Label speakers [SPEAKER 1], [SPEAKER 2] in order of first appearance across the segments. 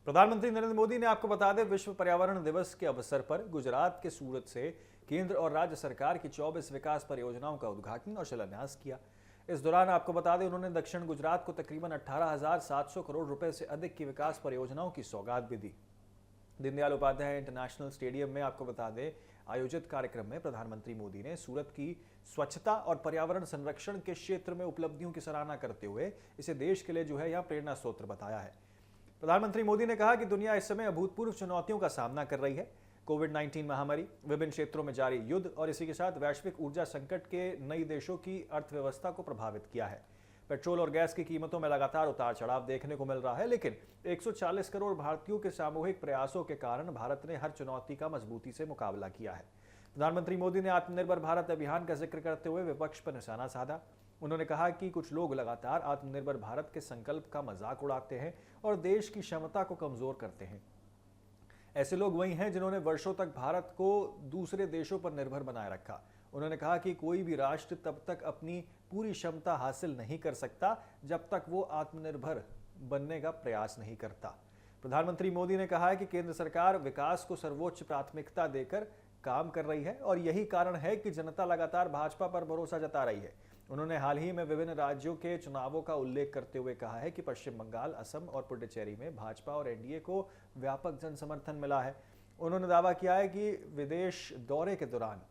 [SPEAKER 1] प्रधानमंत्री नरेंद्र मोदी ने आपको बता दें विश्व पर्यावरण दिवस के अवसर पर गुजरात के सूरत से केंद्र और राज्य सरकार की 24 विकास परियोजनाओं का उद्घाटन और शिलान्यास किया। इस दौरान आपको बता दें उन्होंने दक्षिण गुजरात को तकरीबन 18,700 करोड़ रुपए से अधिक की विकास परियोजनाओं की सौगात भी दी। दीनदयाल उपाध्याय इंटरनेशनल स्टेडियम में आपको बता दें आयोजित कार्यक्रम में प्रधानमंत्री मोदी ने सूरत की स्वच्छता और पर्यावरण संरक्षण के क्षेत्र में उपलब्धियों की सराहना करते हुए इसे देश के लिए यहाँ प्रेरणा स्रोत बताया है। प्रधानमंत्री मोदी ने कहा कि दुनिया इस समय अभूतपूर्व चुनौतियों का सामना कर रही है। कोविड-19 महामारी, विभिन्न क्षेत्रों में जारी युद्ध और इसी के साथ वैश्विक ऊर्जा संकट के नई देशों की अर्थव्यवस्था को प्रभावित किया है। पेट्रोल और गैस की कीमतों में लगातार उतार चढ़ाव देखने को मिल रहा है, लेकिन 140 करोड़ भारतीयों के सामूहिक प्रयासों के कारण भारत ने हर चुनौती का मजबूती से मुकाबला किया है। प्रधानमंत्री मोदी ने आत्मनिर्भर भारत अभियान का जिक्र करते हुए विपक्ष पर निशाना साधा। उन्होंने कहा कि कुछ लोग लगातार आत्मनिर्भर भारत के संकल्प का मजाक उड़ाते हैं और देश की क्षमता को कमजोर करते हैं। ऐसे लोग वही हैं जिन्होंने वर्षों तक भारत को दूसरे देशों पर निर्भर बनाए रखा। उन्होंने कहा कि कोई भी राष्ट्र तब तक अपनी पूरी क्षमता हासिल नहीं कर सकता जब तक वो आत्मनिर्भर बनने का प्रयास नहीं करता। प्रधानमंत्री मोदी ने कहा है कि केंद्र सरकार विकास को सर्वोच्च प्राथमिकता देकर काम कर रही है और यही कारण है कि जनता लगातार भाजपा पर भरोसा जता रही है। उन्होंने हाल ही में विभिन्न राज्यों के चुनावों का उल्लेख करते हुए कहा है कि पश्चिम बंगाल, असम और पुडुचेरी में भाजपा और एनडीए को व्यापक जन समर्थन मिला है। उन्होंने दावा किया है कि विदेश दौरे के दौरान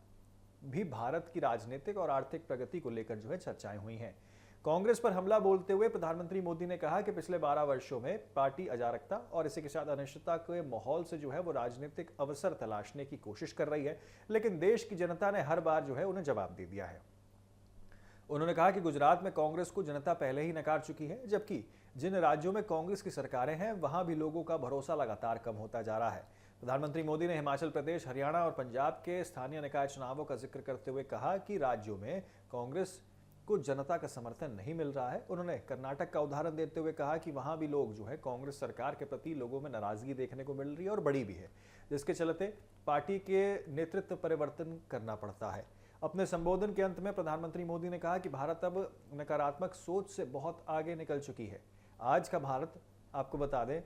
[SPEAKER 1] भी भारत की राजनीतिक और आर्थिक प्रगति को लेकर चर्चाएं हुई हैं। कांग्रेस पर हमला बोलते हुए प्रधानमंत्री मोदी ने कहा कि पिछले 12 वर्षों में पार्टी अराजकता और इसी के साथ अनिश्चितता के माहौल से वो राजनीतिक अवसर तलाशने की कोशिश कर रही है, लेकिन देश की जनता ने हर बार उन्हें जवाब दे दिया है। उन्होंने कहा कि गुजरात में कांग्रेस को जनता पहले ही नकार चुकी है, जबकि जिन राज्यों में कांग्रेस की सरकारें हैं वहां भी लोगों का भरोसा लगातार कम होता जा रहा है। प्रधानमंत्री मोदी ने हिमाचल प्रदेश, हरियाणा और पंजाब के स्थानीय निकाय चुनावों का जिक्र करते हुए कहा कि राज्यों में कांग्रेस को जनता का समर्थन नहीं मिल रहा है। उन्होंने कर्नाटक का उदाहरण देते हुए कहा कि वहां भी लोग कांग्रेस सरकार के प्रति लोगों में नाराजगी देखने को मिल रही है और बड़ी भी है, जिसके चलते पार्टी के नेतृत्व परिवर्तन करना पड़ता है। अपने संबोधन के अंत में प्रधानमंत्री मोदी ने कहा कि भारत अब नकारात्मक सोच से बहुत आगे निकल चुकी है। आज का भारत, आपको बता दें,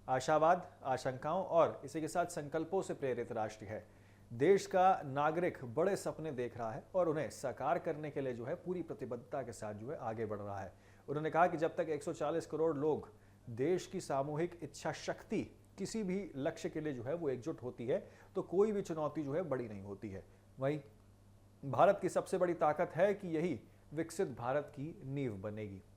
[SPEAKER 1] आशावाद, आशंकाओं और इसी के साथ संकल्पों से प्रेरित राष्ट्र है। देश का नागरिक बड़े सपने देख रहा है और उन्हें साकार करने के लिए पूरी प्रतिबद्धता के साथ आगे बढ़ रहा है। उन्होंने कहा कि जब तक 140 करोड़ लोग देश की सामूहिक इच्छा शक्ति किसी भी लक्ष्य के लिए वो एकजुट होती है तो कोई भी चुनौती बड़ी नहीं होती है। वहीं भारत की सबसे बड़ी ताकत है कि यही विकसित भारत की नींव बनेगी।